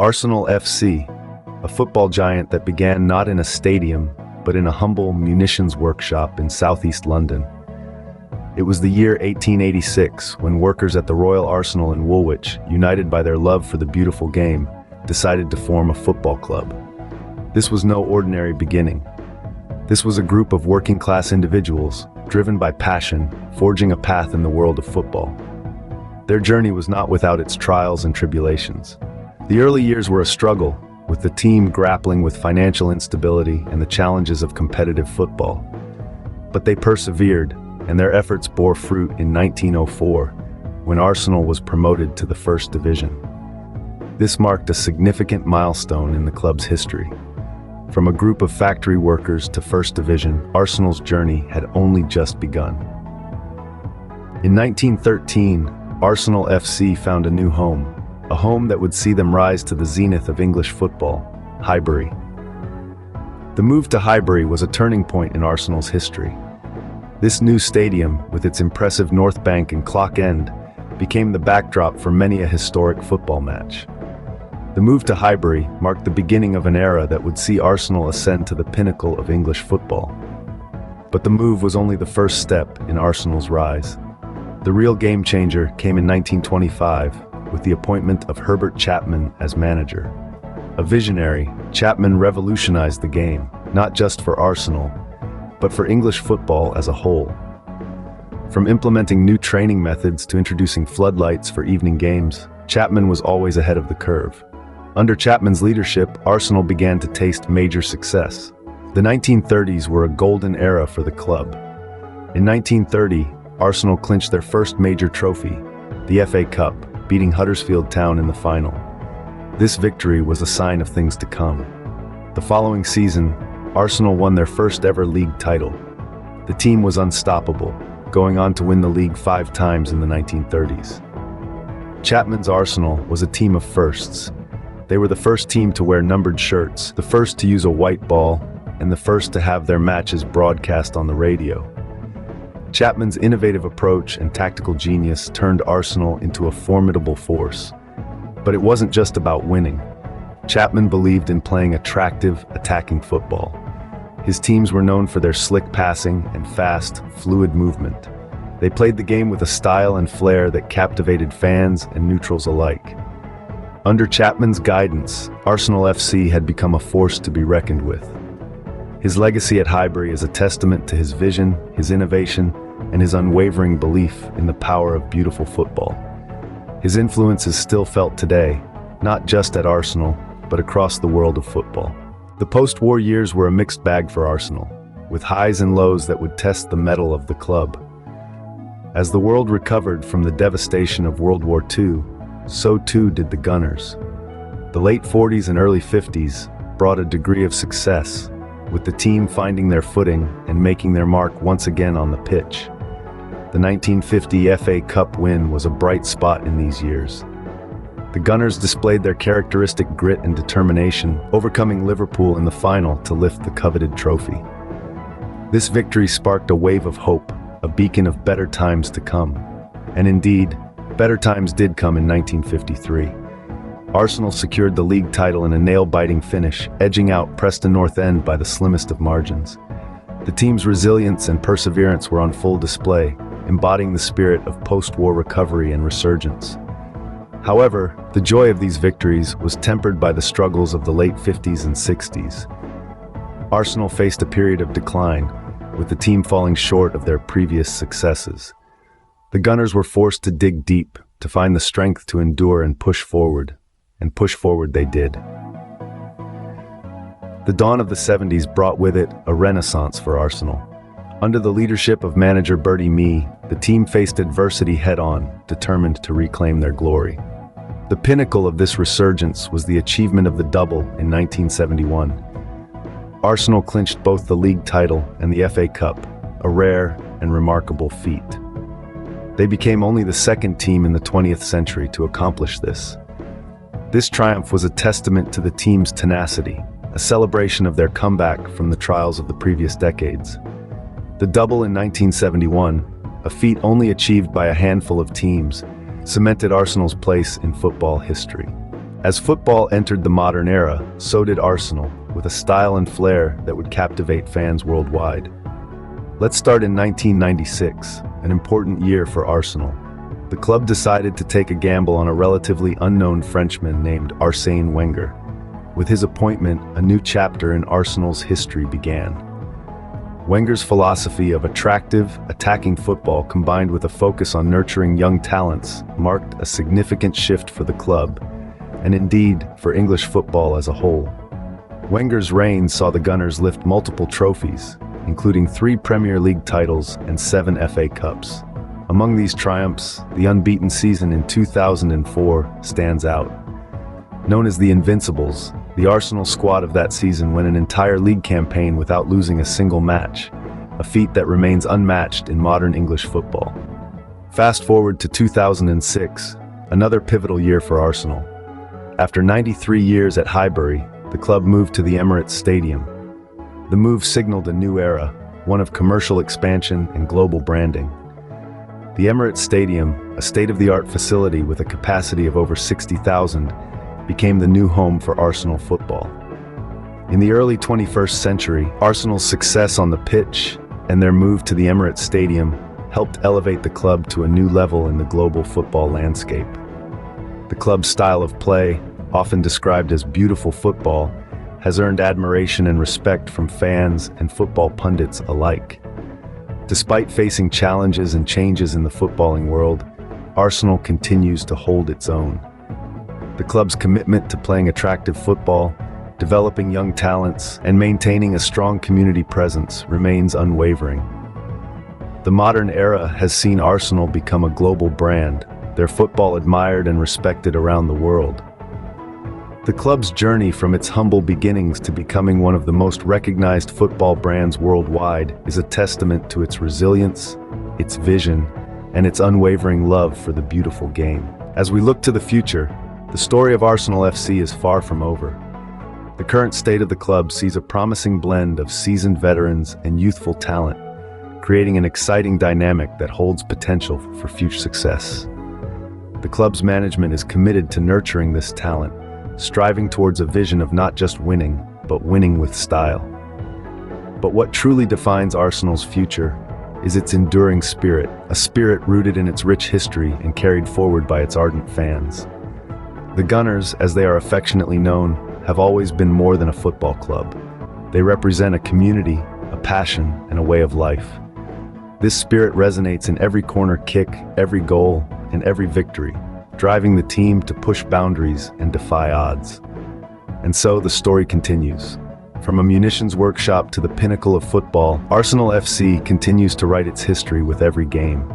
Arsenal FC, a football giant that began not in a stadium, but in a humble munitions workshop in southeast London. It was the year 1886 when workers at the Royal Arsenal in Woolwich, united by their love for the beautiful game, decided to form a football club. This was no ordinary beginning. This was a group of working-class individuals, driven by passion, forging a path in the world of football. Their journey was not without its trials and tribulations. The early years were a struggle, with the team grappling with financial instability and the challenges of competitive football. But they persevered, and their efforts bore fruit in 1904, when Arsenal was promoted to the First Division. This marked a significant milestone in the club's history. From a group of factory workers to First Division, Arsenal's journey had only just begun. In 1913, Arsenal FC found a new home, a home that would see them rise to the zenith of English football, Highbury. The move to Highbury was a turning point in Arsenal's history. This new stadium, with its impressive North Bank and Clock End, became the backdrop for many a historic football match. The move to Highbury marked the beginning of an era that would see Arsenal ascend to the pinnacle of English football. But the move was only the first step in Arsenal's rise. The real game changer came in 1925, with the appointment of Herbert Chapman as manager. A visionary, Chapman revolutionized the game, not just for Arsenal, but for English football as a whole. From implementing new training methods to introducing floodlights for evening games, Chapman was always ahead of the curve. Under Chapman's leadership, Arsenal began to taste major success. The 1930s were a golden era for the club. In 1930, Arsenal clinched their first major trophy, the FA Cup, beating Huddersfield Town in the final. This victory was a sign of things to come. The following season, Arsenal won their first ever league title. The team was unstoppable, going on to win the league 5 times in the 1930s. Chapman's Arsenal was a team of firsts. They were the first team to wear numbered shirts, the first to use a white ball, and the first to have their matches broadcast on the radio. Chapman's innovative approach and tactical genius turned Arsenal into a formidable force. But it wasn't just about winning. Chapman believed in playing attractive, attacking football. His teams were known for their slick passing and fast, fluid movement. They played the game with a style and flair that captivated fans and neutrals alike. Under Chapman's guidance, Arsenal FC had become a force to be reckoned with. His legacy at Highbury is a testament to his vision, his innovation, and his unwavering belief in the power of beautiful football. His influence is still felt today, not just at Arsenal, but across the world of football. The post-war years were a mixed bag for Arsenal, with highs and lows that would test the mettle of the club. As the world recovered from the devastation of World War II, so too did the Gunners. The late 40s and early 50s brought a degree of success, with the team finding their footing and making their mark once again on the pitch. The 1950 FA Cup win was a bright spot in these years. The Gunners displayed their characteristic grit and determination, overcoming Liverpool in the final to lift the coveted trophy. This victory sparked a wave of hope, a beacon of better times to come. And indeed, better times did come in 1953. Arsenal secured the league title in a nail-biting finish, edging out Preston North End by the slimmest of margins. The team's resilience and perseverance were on full display, embodying the spirit of post-war recovery and resurgence. However, the joy of these victories was tempered by the struggles of the late 50s and 60s. Arsenal faced a period of decline, with the team falling short of their previous successes. The Gunners were forced to dig deep to find the strength to endure and push forward they did. The dawn of the 70s brought with it a renaissance for Arsenal. Under the leadership of manager Bertie Mee, the team faced adversity head-on, determined to reclaim their glory. The pinnacle of this resurgence was the achievement of the double in 1971. Arsenal clinched both the league title and the FA Cup, a rare and remarkable feat. They became only the second team in the 20th century to accomplish this. This triumph was a testament to the team's tenacity, a celebration of their comeback from the trials of the previous decades. The double in 1971, a feat only achieved by a handful of teams, cemented Arsenal's place in football history. As football entered the modern era, so did Arsenal, with a style and flair that would captivate fans worldwide. Let's start in 1996, an important year for Arsenal. The club decided to take a gamble on a relatively unknown Frenchman named Arsène Wenger. With his appointment, a new chapter in Arsenal's history began. Wenger's philosophy of attractive, attacking football combined with a focus on nurturing young talents marked a significant shift for the club, and indeed for English football as a whole. Wenger's reign saw the Gunners lift multiple trophies, including 3 Premier League titles and 7 FA Cups. Among these triumphs, the unbeaten season in 2004 stands out. Known as the Invincibles, the Arsenal squad of that season won an entire league campaign without losing a single match, a feat that remains unmatched in modern English football. Fast forward to 2006, another pivotal year for Arsenal. After 93 years at Highbury, the club moved to the Emirates Stadium. The move signaled a new era, one of commercial expansion and global branding. The Emirates Stadium, a state-of-the-art facility with a capacity of over 60,000, became the new home for Arsenal football. In the early 21st century, Arsenal's success on the pitch and their move to the Emirates Stadium helped elevate the club to a new level in the global football landscape. The club's style of play, often described as beautiful football, has earned admiration and respect from fans and football pundits alike. Despite facing challenges and changes in the footballing world, Arsenal continues to hold its own. The club's commitment to playing attractive football, developing young talents, and maintaining a strong community presence remains unwavering. The modern era has seen Arsenal become a global brand, their football admired and respected around the world. The club's journey from its humble beginnings to becoming one of the most recognized football brands worldwide is a testament to its resilience, its vision, and its unwavering love for the beautiful game. As we look to the future, the story of Arsenal FC is far from over. The current state of the club sees a promising blend of seasoned veterans and youthful talent, creating an exciting dynamic that holds potential for future success. The club's management is committed to nurturing this talent, striving towards a vision of not just winning, but winning with style. But what truly defines Arsenal's future is its enduring spirit, a spirit rooted in its rich history and carried forward by its ardent fans. The Gunners, as they are affectionately known, have always been more than a football club. They represent a community, a passion, and a way of life. This spirit resonates in every corner kick, every goal, and every victory, driving the team to push boundaries and defy odds. And so the story continues. From a munitions workshop to the pinnacle of football, Arsenal FC continues to write its history with every game.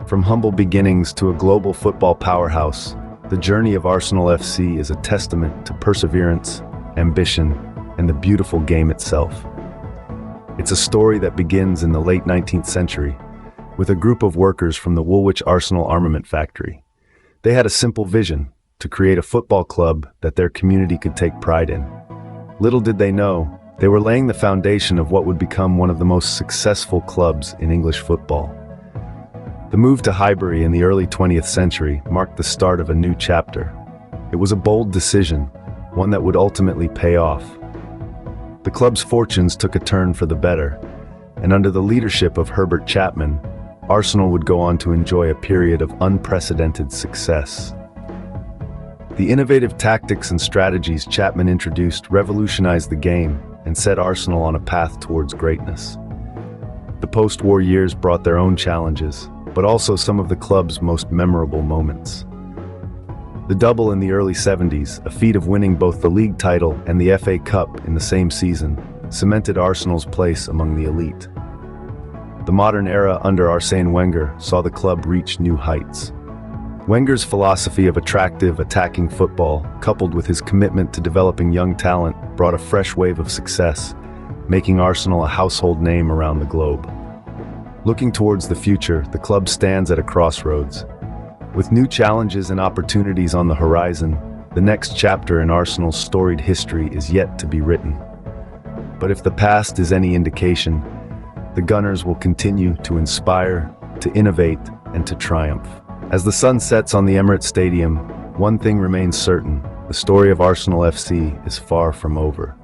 From humble beginnings to a global football powerhouse, the journey of Arsenal FC is a testament to perseverance, ambition, and the beautiful game itself. It's a story that begins in the late 19th century, with a group of workers from the Woolwich Arsenal armament factory. They had a simple vision: to create a football club that their community could take pride in. Little did they know, they were laying the foundation of what would become one of the most successful clubs in English football. The move to Highbury in the early 20th century marked the start of a new chapter. It was a bold decision, one that would ultimately pay off. The club's fortunes took a turn for the better, and under the leadership of Herbert Chapman, Arsenal would go on to enjoy a period of unprecedented success. The innovative tactics and strategies Chapman introduced revolutionized the game and set Arsenal on a path towards greatness. The post-war years brought their own challenges, but also some of the club's most memorable moments. The double in the early 70s, a feat of winning both the league title and the FA Cup in the same season, cemented Arsenal's place among the elite. The modern era under Arsène Wenger saw the club reach new heights. Wenger's philosophy of attractive, attacking football, coupled with his commitment to developing young talent, brought a fresh wave of success, making Arsenal a household name around the globe. Looking towards the future, the club stands at a crossroads. With new challenges and opportunities on the horizon, the next chapter in Arsenal's storied history is yet to be written. But if the past is any indication, the Gunners will continue to inspire, to innovate, and to triumph. As the sun sets on the Emirates Stadium, one thing remains certain: the story of Arsenal FC is far from over.